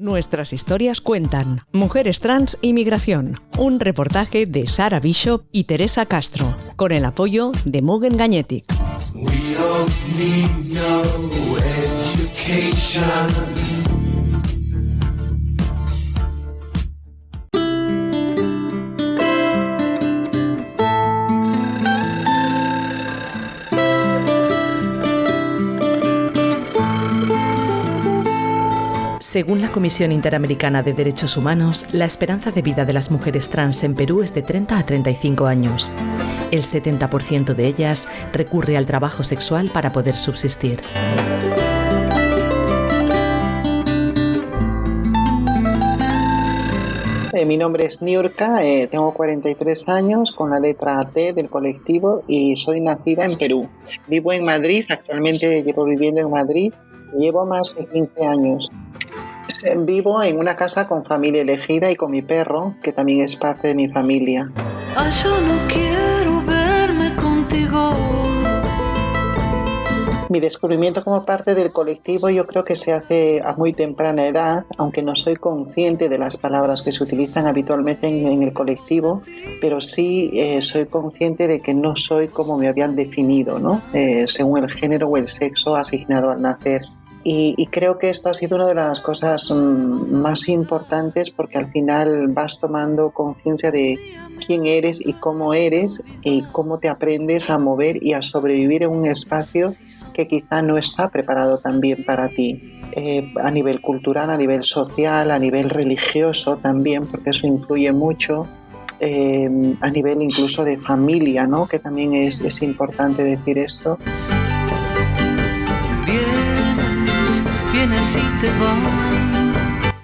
Nuestras historias cuentan. Mujeres trans y migración. Un reportaje de Sara Bishop y Teresa Castro, con el apoyo de Mugen Gagnetic. We don't need no education. Según la Comisión Interamericana de Derechos Humanos, la esperanza de vida de las mujeres trans en Perú es de 30 a 35 años. El 70% de ellas recurre al trabajo sexual para poder subsistir. Mi nombre es Niurka, tengo 43 años, con la letra T del colectivo, y soy nacida en Perú. Vivo en Madrid, actualmente llevo viviendo en Madrid, llevo más de 15 años. Vivo en una casa con familia elegida y con mi perro, que también es parte de mi familia. Yo no quiero verme contigo. Mi descubrimiento como parte del colectivo yo creo que se hace a muy temprana edad, aunque no soy consciente de las palabras que se utilizan habitualmente en el colectivo, pero sí soy consciente de que no soy como me habían definido, ¿no? Según el género o el sexo asignado al nacer. Y creo que esto ha sido una de las cosas más importantes, porque al final vas tomando conciencia de quién eres y cómo te aprendes a mover y a sobrevivir en un espacio que quizá no está preparado también para ti. A nivel cultural, a nivel social, a nivel religioso también, porque eso influye mucho. A nivel incluso de familia, ¿no? Que también es importante decir esto. Vienes y te vas.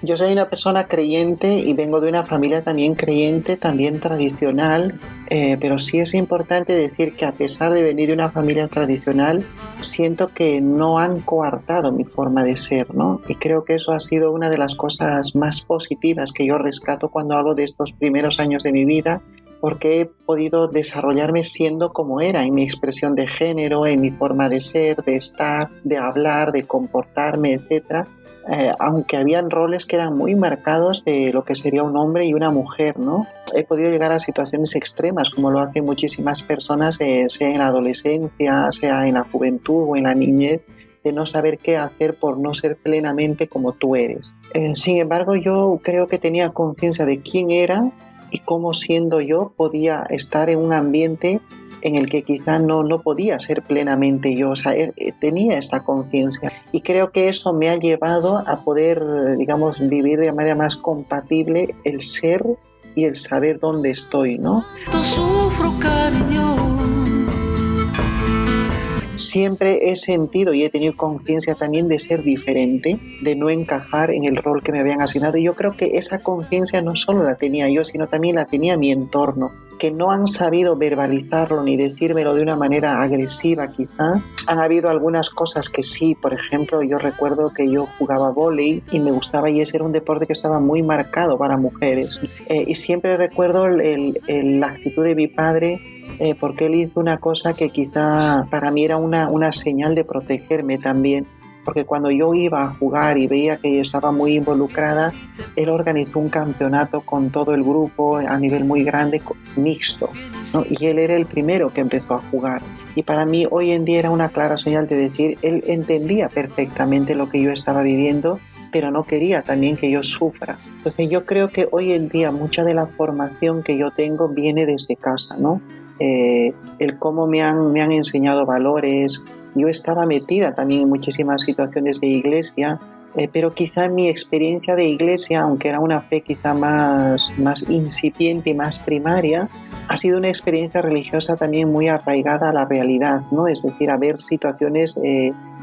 Yo soy una persona creyente y vengo de una familia también creyente, también tradicional, pero sí es importante decir que a pesar de venir de una familia tradicional, siento que no han coartado mi forma de ser, ¿no? Y creo que eso ha sido una de las cosas más positivas que yo rescato cuando hablo de estos primeros años de mi vida, porque he podido desarrollarme siendo como era, en mi expresión de género, en mi forma de ser, de estar, de hablar, de comportarme, etc. Aunque habían roles que eran muy marcados de lo que sería un hombre y una mujer, ¿no? He podido llegar a situaciones extremas, como lo hacen muchísimas personas, sea en la adolescencia, sea en la juventud o en la niñez, de no saber qué hacer por no ser plenamente como tú eres. Sin embargo, yo creo que tenía conciencia de quién era y cómo, siendo yo, podía estar en un ambiente en el que quizá no podía ser plenamente yo. O sea, tenía esa conciencia, y creo que eso me ha llevado a poder, digamos, vivir de manera más compatible el ser y el saber dónde estoy, ¿no? Sufro, cariño. Siempre he sentido y he tenido conciencia también de ser diferente, de no encajar en el rol que me habían asignado, y yo creo que esa conciencia no solo la tenía yo, sino también la tenía mi entorno, que no han sabido verbalizarlo ni decírmelo de una manera agresiva quizá. Han habido algunas cosas que sí, por ejemplo, yo recuerdo que yo jugaba vóley y me gustaba, y ese era un deporte que estaba muy marcado para mujeres, y siempre recuerdo la actitud de mi padre, porque él hizo una cosa que quizá para mí era una señal de protegerme también, porque cuando yo iba a jugar y veía que estaba muy involucrada, él organizó un campeonato con todo el grupo a nivel muy grande, mixto, ¿no? Y él era el primero que empezó a jugar, y para mí hoy en día era una clara señal de decir, él entendía perfectamente lo que yo estaba viviendo, pero no quería también que yo sufra. Entonces yo creo que hoy en día mucha de la formación que yo tengo viene desde casa, ¿no? El cómo me han enseñado valores. Yo estaba metida también en muchísimas situaciones de iglesia, pero quizá mi experiencia de iglesia, aunque era una fe quizá más incipiente y más primaria, ha sido una experiencia religiosa también muy arraigada a la realidad, ¿no? Es decir, a ver situaciones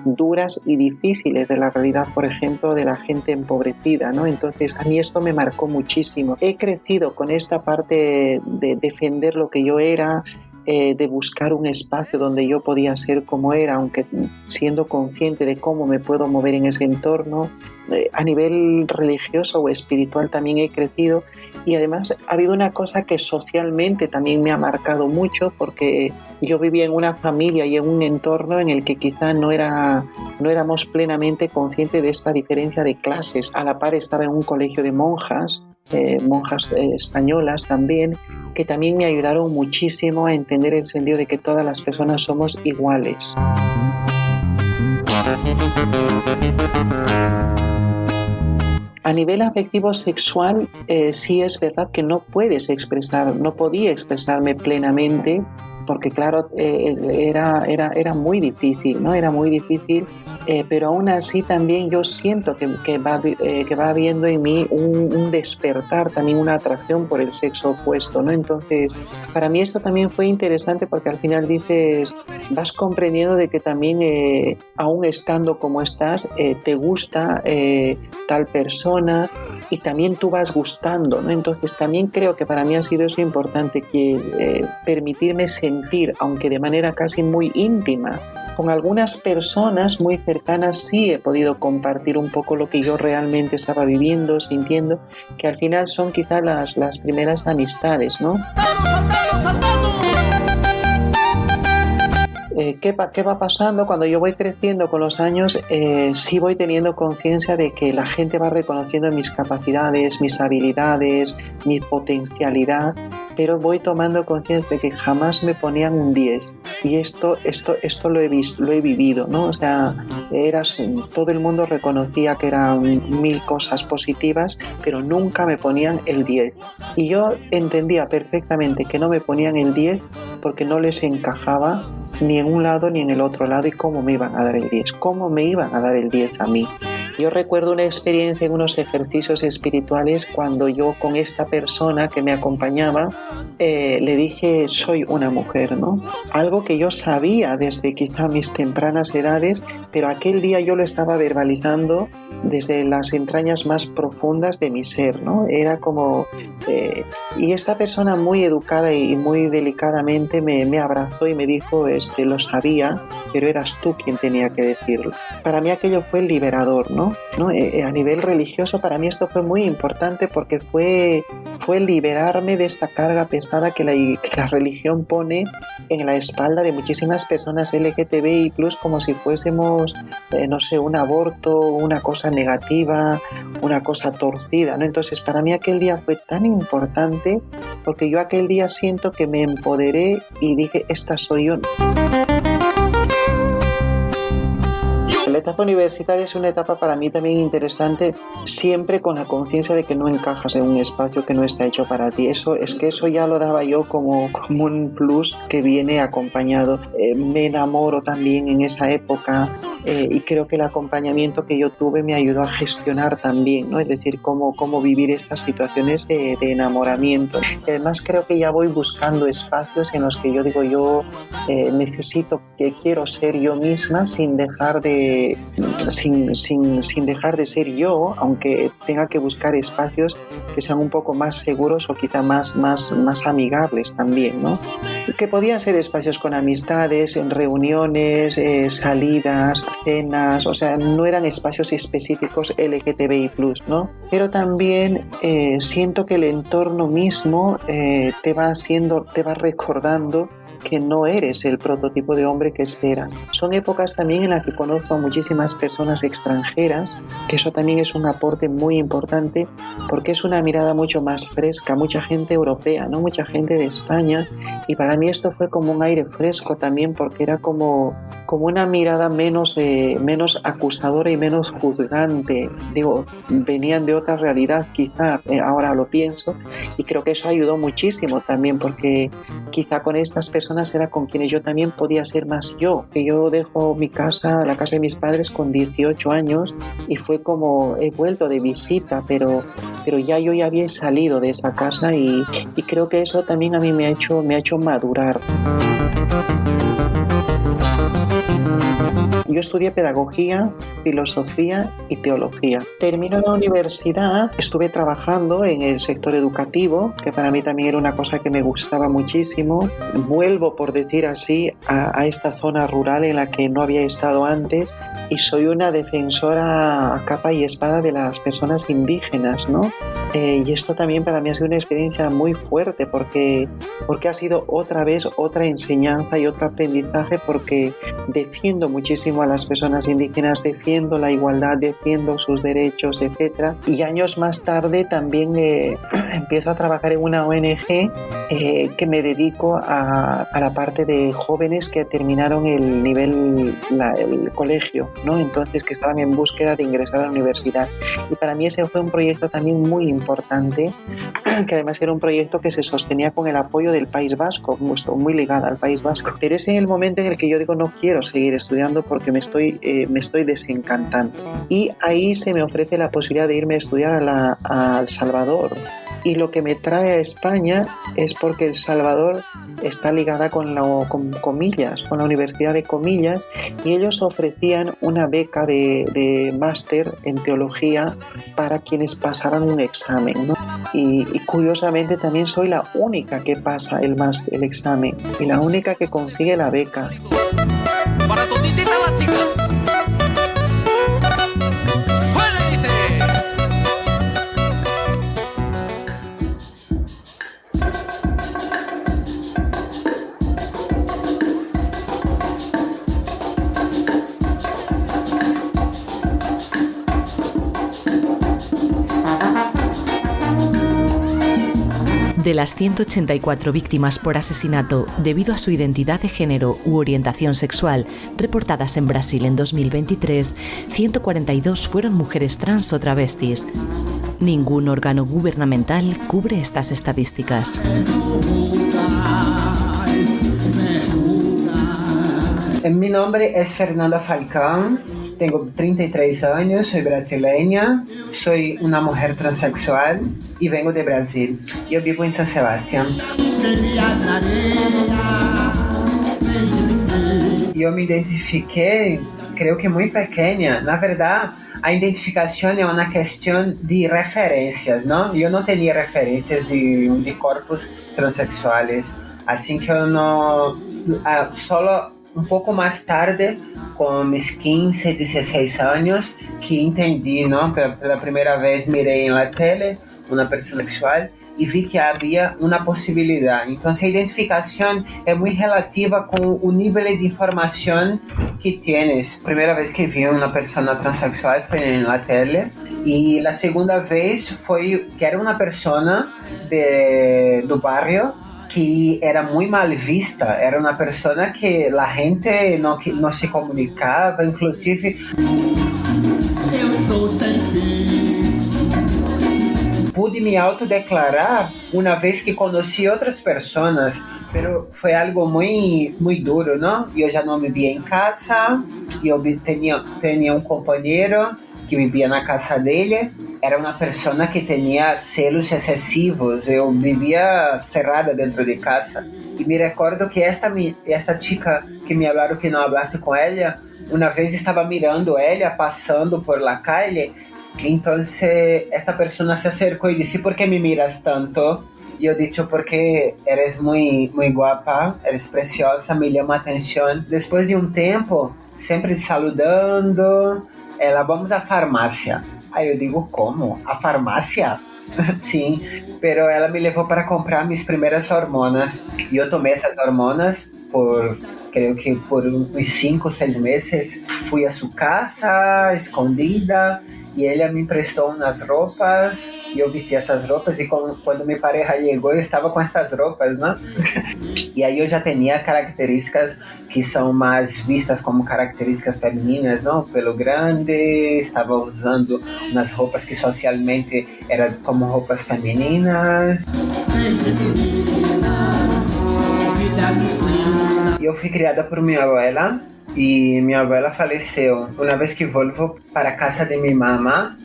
duras y difíciles de la realidad, por ejemplo, de la gente empobrecida, ¿no? Entonces, a mí esto me marcó muchísimo. He crecido con esta parte de defender lo que yo era, de buscar un espacio donde yo podía ser como era, aunque siendo consciente de cómo me puedo mover en ese entorno. A nivel religioso o espiritual también he crecido, y además ha habido una cosa que socialmente también me ha marcado mucho, porque yo vivía en una familia y en un entorno en el que quizá no éramos plenamente conscientes de esta diferencia de clases. A la par estaba en un colegio de monjas españolas también, que también me ayudaron muchísimo a entender el sentido de que todas las personas somos iguales. A nivel afectivo sexual, sí es verdad que no podía expresarme plenamente, porque claro, era muy difícil, ¿no? Era muy difícil, pero aún así también yo siento que va habiendo en mí un despertar, también una atracción por el sexo opuesto, ¿no? Entonces, para mí esto también fue interesante, porque al final vas comprendiendo de que también, aún estando como estás, te gusta tal persona, y también tú vas gustando, ¿no? Entonces también creo que para mí ha sido eso importante, que permitirme sentir, aunque de manera casi muy íntima, con algunas personas muy cercanas sí he podido compartir un poco lo que yo realmente estaba viviendo, sintiendo, que al final son quizás las primeras amistades, ¿no? ¿Qué va pasando? Cuando yo voy creciendo con los años, sí voy teniendo conciencia de que la gente va reconociendo mis capacidades, mis habilidades, mi potencialidad, pero voy tomando conciencia de que jamás me ponían un 10. Y esto lo he vivido, ¿no? O sea, todo el mundo reconocía que eran 1000 cosas positivas, pero nunca me ponían el 10. Y yo entendía perfectamente que no me ponían el 10 porque no les encajaba ni en un lado ni en el otro lado, y cómo me iban a dar el 10, cómo me iban a dar el 10 a mí. Yo recuerdo una experiencia en unos ejercicios espirituales cuando yo con esta persona que me acompañaba le dije soy una mujer, ¿no? Algo que yo sabía desde quizá mis tempranas edades, pero aquel día yo lo estaba verbalizando desde las entrañas más profundas de mi ser, ¿no? Era como... y esta persona muy educada y muy delicadamente me abrazó y me dijo, lo sabía, pero eras tú quien tenía que decirlo. Para mí aquello fue liberador, ¿no? A nivel religioso para mí esto fue muy importante, porque fue liberarme de esta carga pesada que la religión pone en la espalda de muchísimas personas LGTBI+, como si fuésemos, un aborto, una cosa negativa, una cosa torcida, ¿no? Entonces para mí aquel día fue tan importante, porque yo aquel día siento que me empoderé y dije, esta soy yo. La etapa universitaria es una etapa para mí también interesante, siempre con la conciencia de que no encajas en un espacio que no está hecho para ti. Eso ya lo daba yo como un plus que viene acompañado. Me enamoro también en esa época, y creo que el acompañamiento que yo tuve me ayudó a gestionar también, ¿no? Es decir, cómo vivir estas situaciones de enamoramiento. Y además creo que ya voy buscando espacios en los que yo digo, yo quiero ser yo misma sin dejar de ser yo, aunque tenga que buscar espacios que sean un poco más seguros o quizá más amigables también, ¿no? Que podían ser espacios con amistades, en reuniones, salidas, cenas, o sea, no eran espacios específicos LGTBI+, ¿no? Pero también siento que el entorno mismo te va recordando que no eres el prototipo de hombre que espera. Son épocas también en las que conozco a muchísimas personas extranjeras, que eso también es un aporte muy importante, porque es una mirada mucho más fresca, mucha gente europea, ¿no? Mucha gente de España, y para mí esto fue como un aire fresco también, porque era como una mirada menos acusadora y menos juzgante. Digo, venían de otra realidad quizá, ahora lo pienso, y creo que eso ayudó muchísimo también, porque quizá con estas personas era con quienes yo también podía ser más yo, que yo dejo la casa de mis padres con 18 años, y fue como he vuelto de visita, pero yo ya había salido de esa casa, y creo que eso también a mí me ha hecho madurar. Yo estudié pedagogía, filosofía y teología. Termino la universidad, estuve trabajando en el sector educativo, que para mí también era una cosa que me gustaba muchísimo. Vuelvo, por decir así, a esta zona rural en la que no había estado antes, y soy una defensora a capa y espada de las personas indígenas, ¿no? Y esto también para mí ha sido una experiencia muy fuerte porque ha sido otra vez otra enseñanza y otro aprendizaje, porque defiendo muchísimo a las personas indígenas, defiendo la igualdad, defiendo sus derechos, etc. Y años más tarde también empiezo a trabajar en una ONG que me dedico a la parte de jóvenes que terminaron el nivel, el colegio, ¿no? Entonces, que estaban en búsqueda de ingresar a la universidad. Y para mí ese fue un proyecto también muy importante, que además era un proyecto que se sostenía con el apoyo del País Vasco, muy ligada al País Vasco. Pero ese es el momento en el que yo digo, no quiero seguir estudiando porque me estoy desencantando. Y ahí se me ofrece la posibilidad de irme a estudiar a El Salvador. Y lo que me trae a España es porque El Salvador está ligada con Comillas, con la Universidad de Comillas, y ellos ofrecían una beca de máster en teología para quienes pasaran un examen, ¿no? Y curiosamente también soy la única que pasa el examen y la única que consigue la beca. Para todititas las chicas. Suena y dice. De las 184 víctimas por asesinato debido a su identidad de género u orientación sexual reportadas en Brasil en 2023, 142 fueron mujeres trans o travestis. Ningún órgano gubernamental cubre estas estadísticas. Mi nombre es Fernanda Falcón. Tengo 33 años, soy brasileña, soy una mujer transexual y vengo de Brasil. Yo vivo en San Sebastián. Yo me identifiqué, creo que muy pequeña. Na verdad, a identificación es una cuestión de referencias, ¿no? Yo no tenía referencias de cuerpos transexuales, así que yo no... solo un poco más tarde, con mis 15, 16 años, que entendí, ¿no? Pela primeira vez mirei en la tele una persona sexual y vi que había una posibilidad. Entonces, la identificación es muy relativa con el nivel de información que tienes. La primera vez que vi una persona transexual fue en la tele, y la segunda vez fue que era una persona do barrio que era muy mal vista, era una persona que la gente no se comunicaba, inclusive pude me autodeclarar una vez que conocí otras personas, pero fue algo muy, muy duro, ¿no? Yo ya no vivía en casa, yo tenía un compañero que vivia na casa dele, era uma pessoa que tinha celos excessivos, eu vivia cerrada dentro de casa. E me recordo que esta chica que me falaram que não falasse com ela, uma vez estava mirando ela, passando por la calle, então esta pessoa se acercou e disse, ¿por que me miras tanto? E eu disse, porque eres muito guapa, eres preciosa, me llama a atenção. Depois de um tempo, sempre saludando, ela, vamos à farmácia. Aí eu digo, como? A farmácia? Sim, pero ela me levou para comprar minhas primeiras hormonas. E eu tomei essas hormonas creio que por uns 5 ou 6 meses. Fui a sua casa, escondida, e ela me emprestou umas roupas, e eu vesti essas roupas, e quando minha pareja chegou, eu estava com essas roupas, né? E aí eu já tinha características que são mais vistas como características femininas, não? Pelo grande, estava usando umas roupas que socialmente eram como roupas femininas. E eu fui criada por minha abuela, y mi abuela falleció. Una vez que vuelvo para casa de mi mamá,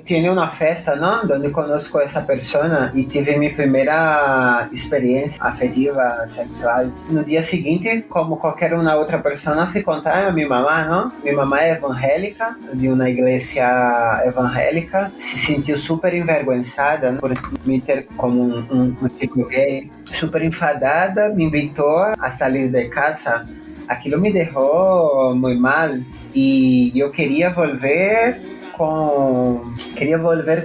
tiene una festa, ¿no? Donde conozco a esa persona y tuve mi primera experiencia afectiva, sexual. No día seguinte, como cualquier una otra persona, fui contar a mi mamá, ¿no? Mi mamá es evangélica, de una iglesia evangélica. Se sintió súper envergonzada, ¿no? Por me ter como un chico gay. Súper enfadada, me invitó a salir de casa. Aquilo me dejó muy mal y yo quería volver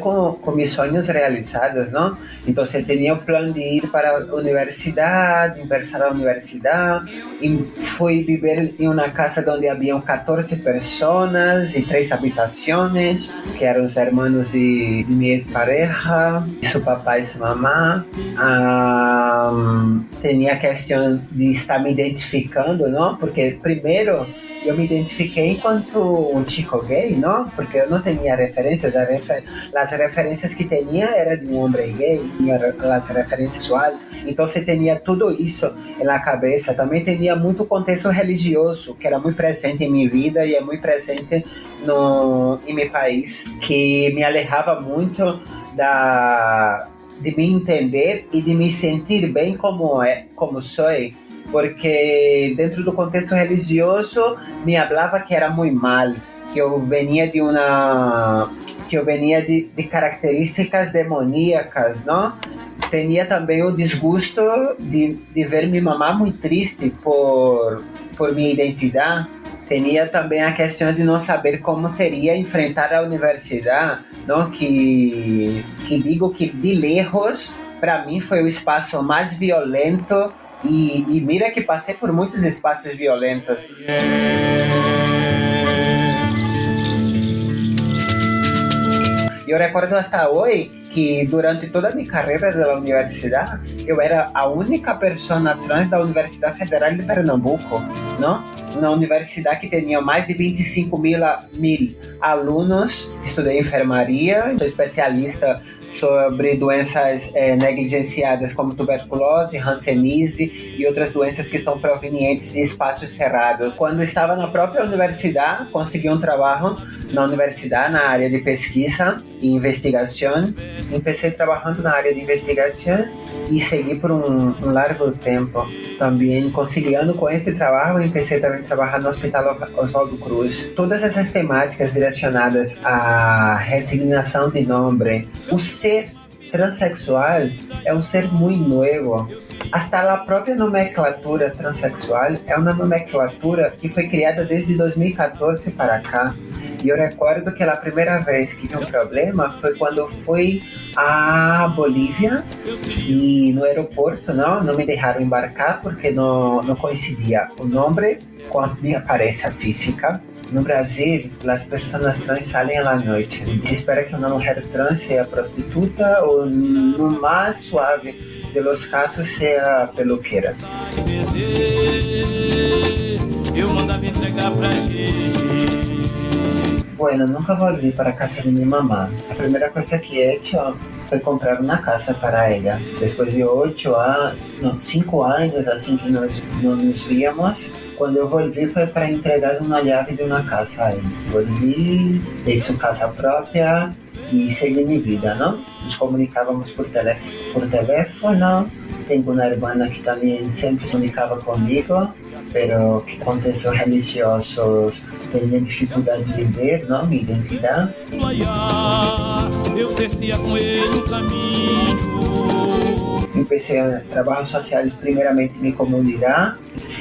con mis sueños realizados, ¿no? Entonces tenía el plan de ir para la universidad, ingresar a la universidad, y fui vivir en una casa donde habían 14 personas y 3 habitaciones, que eran los hermanos de mi expareja, su papá y su mamá. Tenía cuestión de estar me identificando, ¿no? Porque primero eu me identifiquei enquanto um chico gay, não? Porque eu não tinha referências. As referências que tinha era de um homem gay, as referências sexuais. Então você tinha tudo isso na cabeça. Também tinha muito contexto religioso, que era muito presente em minha vida e é muito presente em meu país, que me alejava muito de me entender e de me sentir bem como sou. Porque dentro do contexto religioso me falava que era muito mal, que eu venia de características demoníacas, não? Tinha também o desgosto de ver minha mamá muito triste por minha identidade. Tinha também a questão de não saber como seria enfrentar a universidade, não? Que digo que de lejos, para mim foi o espaço mais violento. E mira que passei por muitos espaços violentos. Eu recordo até hoje que durante toda a minha carreira da universidade, eu era a única pessoa trans da Universidade Federal de Pernambuco, não? Uma universidade que tinha mais de 25 mil alunos. Estudei enfermaria, sou especialista sobre doenças negligenciadas como tuberculose, hanseníase e outras doenças que são provenientes de espaços cerrados. Quando estava na própria universidade, consegui um trabalho na universidade na área de pesquisa e investigação. Comecei trabalhando na área de investigação e segui por um largo tempo. Também conciliando com este trabalho, comecei também a trabalhar no Hospital Oswaldo Cruz. Todas essas temáticas direcionadas à resignação de nome, o ser transexual é um ser muito novo. Até a própria nomenclatura transexual é uma nomenclatura que foi criada desde 2014 para cá. E eu recordo que a primeira vez que tive um problema foi quando fui à Bolívia e no aeroporto não me deixaram embarcar porque não coincidia o nome com a minha aparência física. No Brasil, as pessoas trans saem à noite. Se espera que uma mulher trans seja prostituta ou, no mais suave dos casos, seja peluqueira. Eu mandava entregar pra Gigi. Bueno, nunca volví para casa de minha mamá. A primeira coisa que he hecho foi comprar uma casa para ela. Depois de 5 anos assim que nós não nos víamos, quando eu volvi foi para entregar uma chave de uma casa a ele. Volvi, fiz casa própria e segui minha vida, não? Nos comunicávamos por teléfono. Tenho uma irmã que também sempre se comunicava comigo, pero que contextos religiosos tinha dificuldade de ver, não, minha identidade. Eu crescia com ele no caminho. Comecei a trabalhos sociais primeiramente em minha comunidade,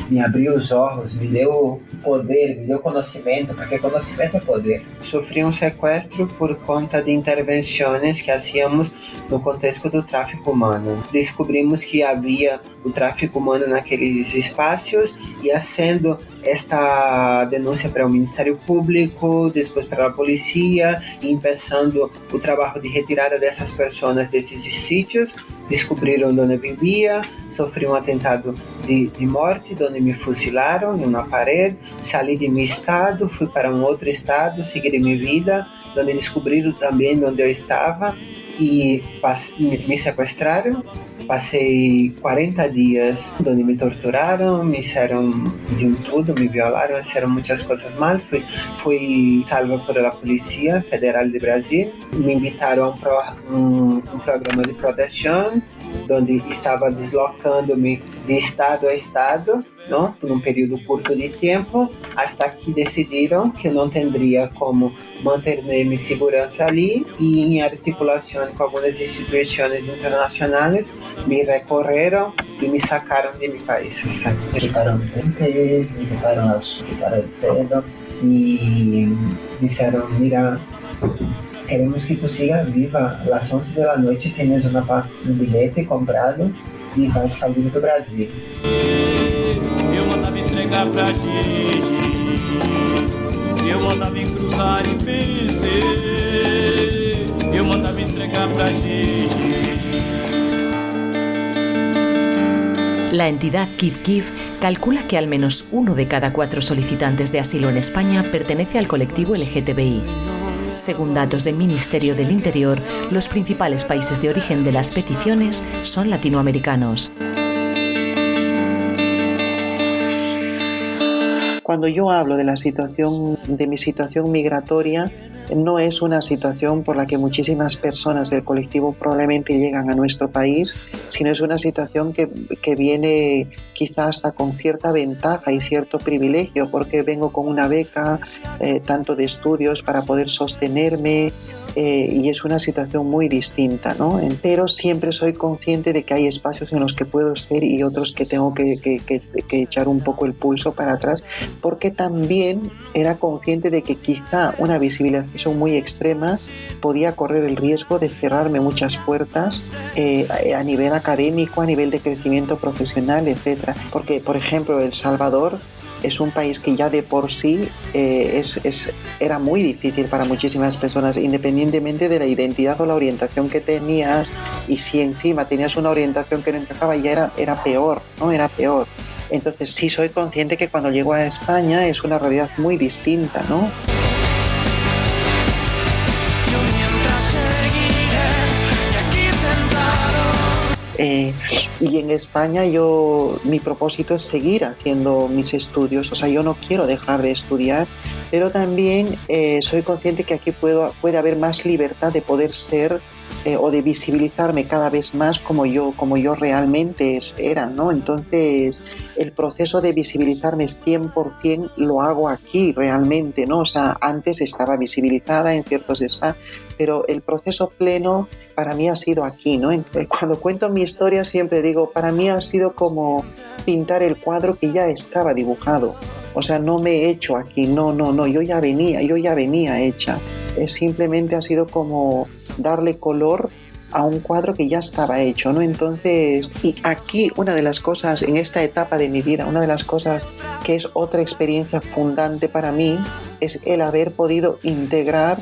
me abriu os olhos, me deu poder, me deu conhecimento, porque conhecimento é poder. Sofri um sequestro por conta de intervenções que hacíamos no contexto do tráfico humano. Descobrimos que havia o tráfico humano naqueles espaços e fazendo esta denúncia para o Ministério Público, depois para a polícia e começando o trabalho de retirada dessas pessoas desses sítios. Descobriram onde vivia, sofri um atentado de morte, onde me fuzilaram em uma parede, saí de meu estado, fui para um outro estado, segui minha vida, onde descobriram também onde eu estava e me sequestraram Passei 40 dias onde me torturaram, me fizeram de tudo, me violaram, fizeram muitas coisas mal. Fui salva por la Polícia Federal de Brasil. Me invitaram a um programa de proteção, onde estava deslocando-me de estado a estado, não? Por um período curto de tempo, até que decidiram que eu não teria como manter-me em segurança ali, e em articulação com algumas instituições internacionais me recorreram e me sacaram de meu país. Me quitaron lentes, me quitaron el pelo E disseram, mira, queremos que tu sigas viva. Às 11 da noite tienes um bilhete comprado e vai sair do Brasil. Eu mandava entregar pra Gigi, eu mandava cruzar e vencer, eu mandava entregar pra Gigi. La entidad Give Give calcula que al menos 1 de cada 4 solicitantes de asilo en España pertenece al colectivo LGTBI. Según datos del Ministerio del Interior, los principales países de origen de las peticiones son latinoamericanos. Cuando yo hablo de mi situación migratoria, no es una situación por la que muchísimas personas del colectivo probablemente llegan a nuestro país, sino es una situación que viene quizás hasta con cierta ventaja y cierto privilegio, porque vengo con una beca, tanto de estudios para poder sostenerme, y es una situación muy distinta, ¿no? Pero siempre soy consciente de que hay espacios en los que puedo ser y otros que tengo que echar un poco el pulso para atrás, porque también era consciente de que quizá una visibilización muy extrema podía correr el riesgo de cerrarme muchas puertas a nivel académico, a nivel de crecimiento profesional, etc. Porque, por ejemplo, El Salvador es un país que ya de por sí era muy difícil para muchísimas personas, independientemente de la identidad o la orientación que tenías, y si encima tenías una orientación que no encajaba, ya era peor, ¿no? Era peor. Entonces sí soy consciente que cuando llego a España es una realidad muy distinta, ¿no? Y en España mi propósito es seguir haciendo mis estudios, o sea, yo no quiero dejar de estudiar, pero también soy consciente que aquí puede haber más libertad de poder ser o de visibilizarme cada vez más como yo realmente era, ¿no? Entonces, el proceso de visibilizarme 100% lo hago aquí realmente, ¿no? O sea, antes estaba visibilizada en ciertos espacios, pero el proceso pleno para mí ha sido aquí, ¿no? Cuando cuento mi historia siempre digo, para mí ha sido como pintar el cuadro que ya estaba dibujado. O sea, no me he hecho aquí, no, yo ya venía hecha. Simplemente ha sido como darle color a un cuadro que ya estaba hecho, ¿no? Entonces, y aquí una de las cosas, en esta etapa de mi vida, una de las cosas que es otra experiencia fundante para mí, es el haber podido integrar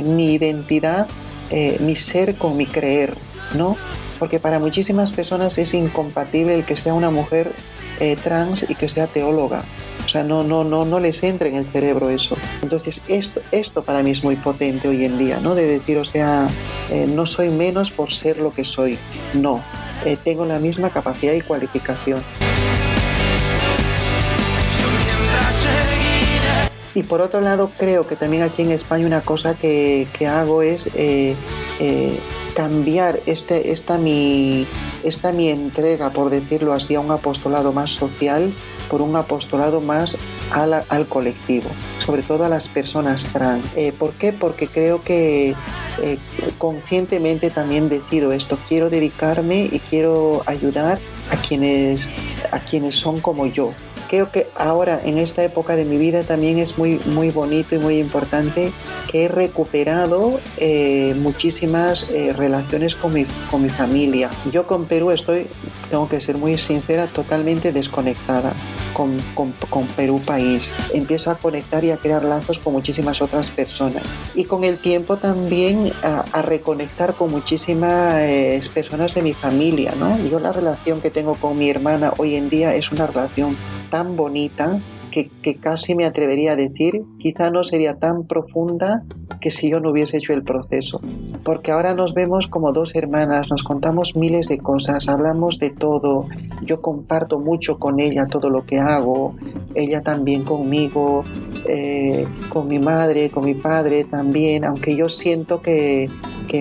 mi identidad, mi ser con mi creer, ¿no? Porque para muchísimas personas es incompatible el que sea una mujer trans y que sea teóloga. O sea, no les entra en el cerebro eso. Entonces, esto para mí es muy potente hoy en día, ¿no? De decir, o sea, no soy menos por ser lo que soy. No, tengo la misma capacidad y cualificación. Y por otro lado, creo que también aquí en España una cosa que hago es cambiar esta mi entrega, por decirlo así, a un apostolado más social por un apostolado más al colectivo, sobre todo a las personas trans. ¿Por qué? Porque creo que conscientemente también decido esto. Quiero dedicarme y quiero ayudar a quienes son como yo. Creo que ahora, en esta época de mi vida, también es muy, muy bonito y muy importante que he recuperado muchísimas relaciones con mi familia. Yo con Perú tengo que ser muy sincera, totalmente desconectada con Perú país. Empiezo a conectar y a crear lazos con muchísimas otras personas. Y con el tiempo también a reconectar con muchísimas personas de mi familia, ¿no? Yo la relación que tengo con mi hermana hoy en día es una relación tan bonita que casi me atrevería a decir, quizá no sería tan profunda que si yo no hubiese hecho el proceso. Porque ahora nos vemos como dos hermanas, nos contamos miles de cosas, hablamos de todo, yo comparto mucho con ella todo lo que hago, ella también conmigo, con mi madre, con mi padre también, aunque yo siento que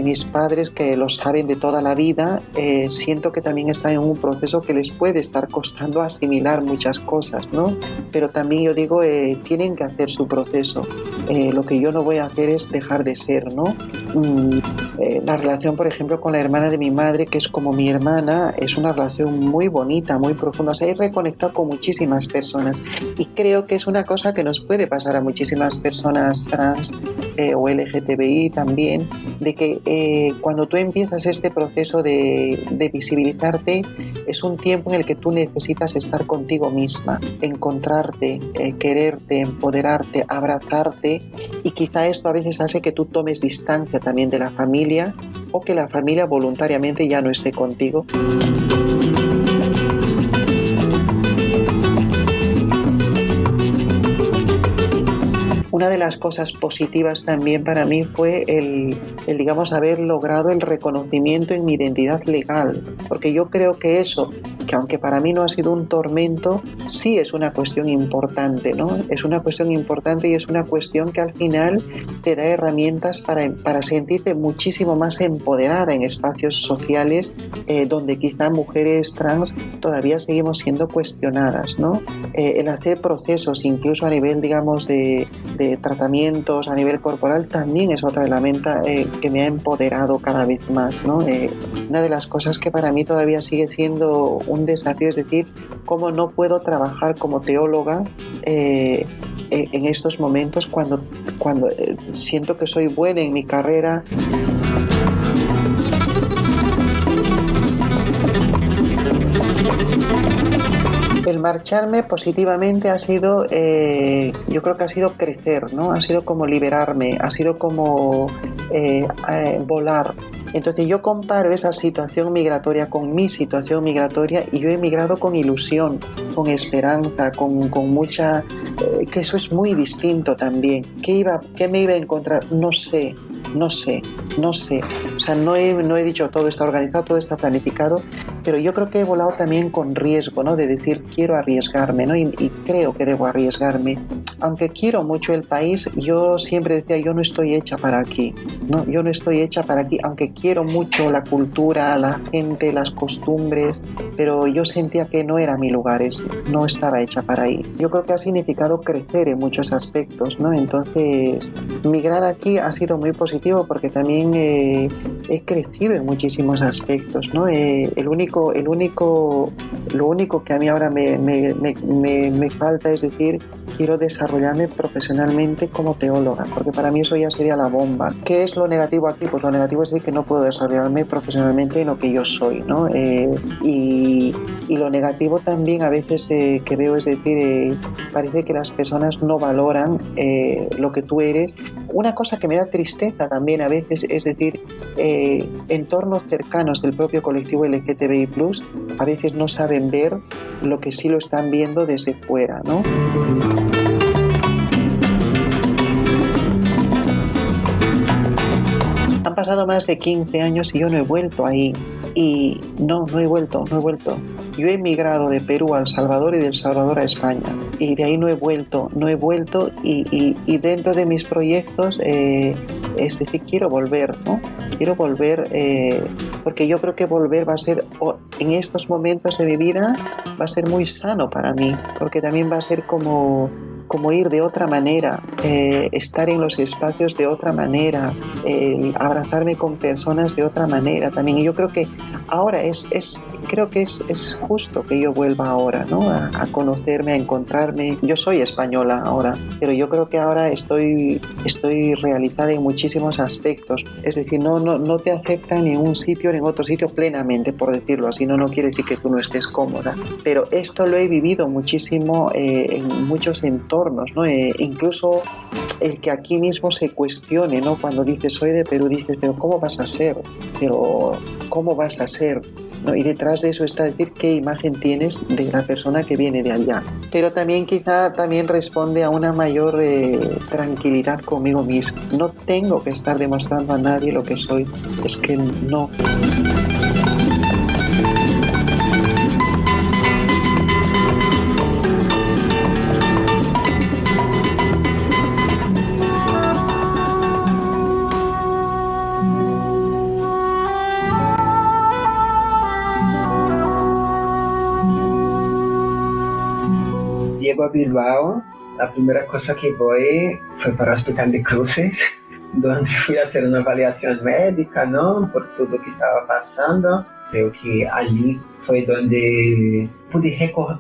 mis padres, que lo saben de toda la vida, siento que también están en un proceso que les puede estar costando asimilar muchas cosas, ¿no? Pero también yo digo, tienen que hacer su proceso. Lo que yo no voy a hacer es dejar de ser, ¿no? La relación, por ejemplo, con la hermana de mi madre, que es como mi hermana, es una relación muy bonita, muy profunda. O sea, he reconectado con muchísimas personas y creo que es una cosa que nos puede pasar a muchísimas personas trans o LGTBI también, de que cuando tú empiezas este proceso de visibilizarte, es un tiempo en el que tú necesitas estar contigo misma, encontrarte, quererte, empoderarte, abrazarte, y quizá esto a veces hace que tú tomes distancia también de la familia o que la familia voluntariamente ya no esté contigo. Una de las cosas positivas también para mí fue el digamos, haber logrado el reconocimiento en mi identidad legal, porque yo creo que eso, que aunque para mí no ha sido un tormento, sí es una cuestión importante, ¿no? Es una cuestión importante y es una cuestión que al final te da herramientas para sentirte muchísimo más empoderada en espacios sociales donde quizá mujeres trans todavía seguimos siendo cuestionadas, ¿no? El hacer procesos incluso a nivel, digamos, de tratamientos a nivel corporal también es otra herramienta que me ha empoderado cada vez más, ¿no? Una de las cosas que para mí todavía sigue siendo un desafío es decir, cómo no puedo trabajar como teóloga en estos momentos cuando siento que soy buena en mi carrera. El marcharme positivamente ha sido, yo creo que ha sido crecer, ¿no? Ha sido como liberarme, ha sido como volar. Entonces yo comparo esa situación migratoria con mi situación migratoria y yo he migrado con ilusión, con esperanza, con mucha... que eso es muy distinto también. ¿Qué me iba a encontrar? No sé. O sea, no he dicho todo está organizado, todo está planificado, pero yo creo que he volado también con riesgo, ¿no? De decir, quiero arriesgarme, ¿no? Y creo que debo arriesgarme. Aunque quiero mucho el país, yo siempre decía, yo no estoy hecha para aquí, ¿no? Yo no estoy hecha para aquí, aunque quiero mucho la cultura, la gente, las costumbres, pero yo sentía que no era mi lugar, no estaba hecha para ahí. Yo creo que ha significado crecer en muchos aspectos, ¿no? Entonces, migrar aquí ha sido muy positivo porque también he crecido en muchísimos aspectos, ¿no? Lo único que a mí ahora me falta es decir, quiero desarrollarme profesionalmente como teóloga, porque para mí eso ya sería la bomba. ¿Qué es lo negativo aquí? Pues lo negativo es decir que no puedo desarrollarme profesionalmente en lo que yo soy, ¿no? Y lo negativo también a veces que veo es decir, parece que las personas no valoran lo que tú eres. Una cosa que me da tristeza también a veces es decir, entornos cercanos del propio colectivo LGTBI+, a veces no saben ver lo que sí lo están viendo desde fuera, ¿no? Han pasado más de 15 años y yo no he vuelto ahí. Y no he vuelto. Yo he emigrado de Perú a El Salvador y de El Salvador a España. Y de ahí no he vuelto. Y dentro de mis proyectos, es decir, quiero volver, ¿no? Quiero volver porque yo creo que volver va a ser, en estos momentos de mi vida, va a ser muy sano para mí. Porque también va a ser como ir de otra manera, estar en los espacios de otra manera, abrazarme con personas de otra manera también. Y yo creo que ahora creo que es justo que yo vuelva ahora, ¿no? A conocerme, a encontrarme. Yo soy española ahora, pero yo creo que ahora estoy realizada en muchísimos aspectos. Es decir, no te aceptan en un sitio ni en otro sitio plenamente, por decirlo así. No quiere decir que tú no estés cómoda. Pero esto lo he vivido muchísimo en muchos entornos, ¿no? Incluso el que aquí mismo se cuestione, ¿no? Cuando dices soy de Perú, dices, pero ¿cómo vas a ser? ¿No? Y detrás de eso está decir qué imagen tienes de la persona que viene de allá. pero también quizá también responde a una mayor tranquilidad conmigo mismo. No tengo que estar demostrando a nadie lo que soy, es que no. Llego a Bilbao, la primera cosa que voy fue para el Hospital de Cruces, donde fui a hacer una avaliación médica, ¿no? Por todo lo que estaba pasando. Creo que allí fue donde pude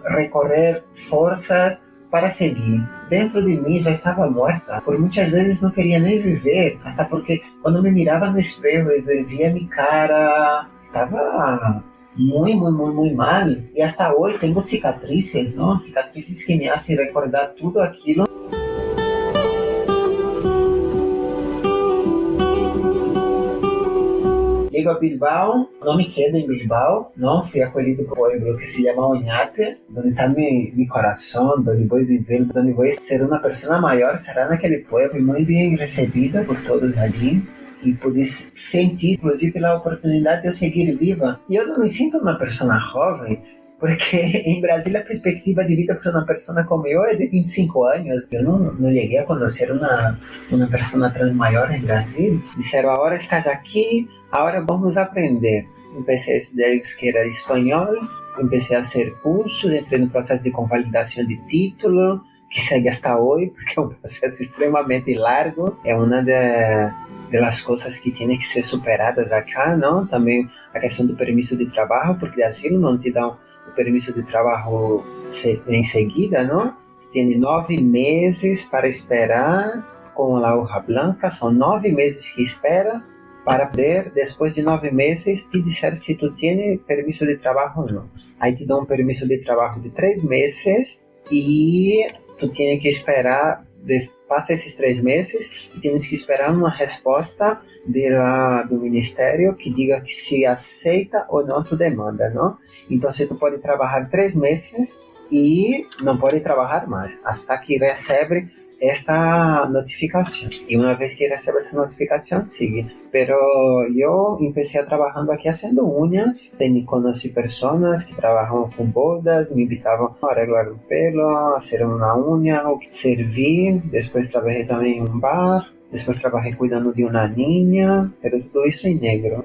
recorrer fuerzas para seguir. Dentro de mí ya estaba muerta. Por muchas veces no quería ni vivir, hasta porque cuando me miraba no espejo y veía mi cara, estaba muy mal. Y hasta hoy tengo cicatrices, ¿no? Cicatrices que me hacen recordar todo aquilo. Llego a Bilbao, no me quedo en Bilbao, ¿no? Fui acolhido por un pueblo que se llama Oñate, donde está mi corazón, donde voy a vivir, donde voy a ser una persona mayor, será en aquel pueblo, muy bien recibida por todos allí. E poder sentir, inclusive, a oportunidade de eu seguir viva. E eu não me sinto uma pessoa jovem, porque em Brasília a perspectiva de vida para uma pessoa como eu é de 25 anos. Eu não cheguei a conhecer uma pessoa trans maior em Brasília. Disseram, agora estás aqui, agora vamos aprender. Comecei a estudar euskera e espanhol, comecei a fazer cursos, entrei no processo de convalidação de título, que segue hasta hoje, porque é um processo extremamente largo. É uma das coisas que tem que ser superadas acá, não? Também a questão do permiso de trabalho, porque de asilo não te dão o permiso de trabalho em seguida, não? Tem 9 meses para esperar com a hoja blanca, são 9 meses que espera para poder, depois de 9 meses, te dizer se tu tem permiso de trabalho ou não. Aí te dão um permiso de trabalho de 3 meses e tu tem que esperar, passa esses 3 meses e tens que esperar uma resposta do Ministério que diga que se aceita ou não tu demanda, não? Então, se tu pode trabalhar 3 meses e não pode trabalhar mais, até que recebe esta notificação. E uma vez que recebe essa notificação, sigue. Pero eu comecei trabalhando aqui fazendo unhas. Conheci pessoas que trabalham com bodas, me invitavam a arreglar o pelo, a fazer uma unha, servir. Depois trabalhei também em um bar. Depois trabalhei cuidando de uma niña, pero tudo isso em negro.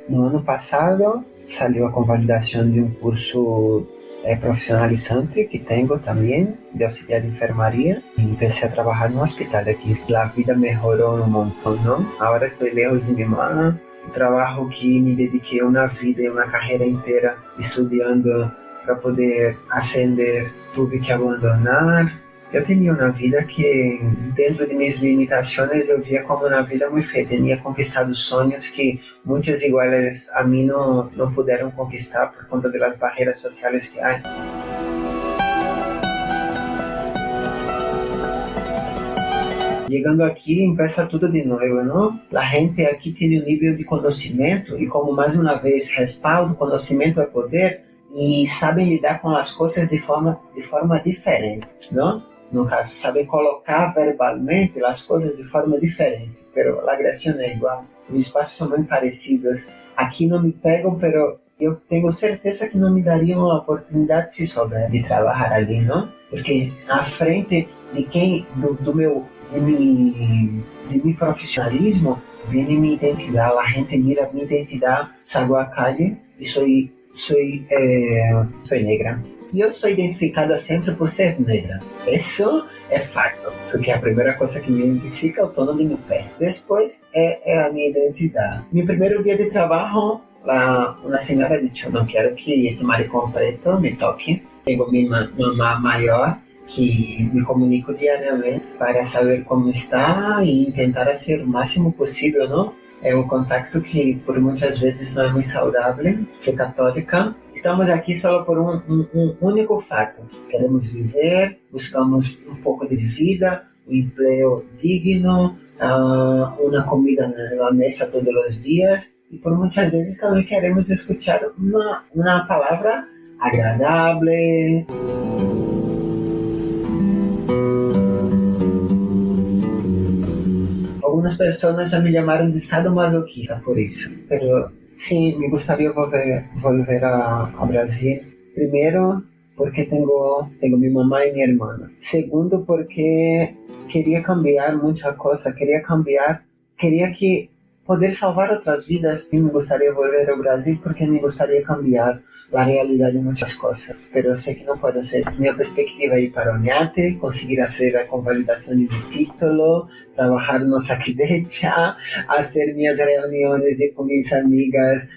No ano passado, saiu a convalidação de um curso profissionalizante que tenho também, de auxiliar de enfermaria. Comecei a trabalhar no hospital aqui. A vida melhorou um montão, não? Agora estou lejos de minha mãe. O trabalho que me dediquei uma vida e uma carreira inteira estudando para poder ascender, tive que abandonar. Eu tinha uma vida que, dentro de minhas limitações, eu via como uma vida muito feia. Tinha conquistado sonhos que muitos iguais a mim não puderam conquistar por conta das barreiras sociais que há. Chegando aqui, começa tudo de novo, não? A gente aqui tem um nível de conhecimento e, como mais uma vez, respaldo, conhecimento é poder e sabem lidar com as coisas de forma diferente, não? No caso, sabem colocar verbalmente as coisas de forma diferente, mas a agressão é igual. Os espaços são muito parecidos. Aqui não me pegam, mas eu tenho certeza que não me dariam a oportunidade se souber de trabalhar ali, não? Porque à frente de quem do meu profissionalismo vem minha identidade. A gente mira minha identidade, saio à calle e sou negra. E eu sou identificada sempre por ser negra. Isso é fato, porque a primeira coisa que me identifica é o tono de meu pé. Depois é a minha identidade. Meu primeiro dia de trabalho, uma senhora disse: não quero que esse maricão preto me toque. Tenho minha mamã maior, que me comunico diariamente para saber como está e tentar ser o máximo possível, não? É um contato que por muitas vezes não é muito saudável. Sou católica. Estamos aqui só por um único fato. Queremos viver, buscamos um pouco de vida, um emprego digno, uma comida na mesa todos os dias. E por muitas vezes também queremos escutar uma palavra agradável. algunas personas ya me llamaron de sadomasoquista por eso, pero sí, me gustaría volver a Brasil. Primero, porque tengo mi mamá y mi hermana. Segundo, porque quería cambiar muchas cosas, quería que poder salvar otras vidas. Y me gustaría volver a Brasil porque me gustaría cambiar la realidad de muchas cosas, pero sé que no puedo hacer. Mi perspectiva es ir para Oñate, conseguir hacer la convalidación de mi título, trabajar en Saquidecha, hacer mis reuniones con mis amigas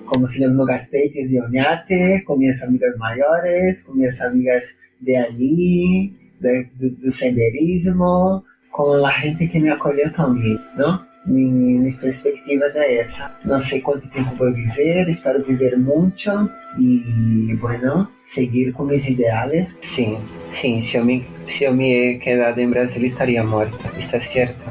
como se llama, no Gasteites de Oñate, con mis amigas mayores, con mis amigas de allí, do senderismo, con la gente que me acolheu también, ¿no? Mi perspectiva es esa. No sé cuánto tiempo voy a vivir, espero vivir mucho y, bueno, seguir con mis ideales. Sí, si yo me quedado en Brasil estaría muerta, esto es cierto.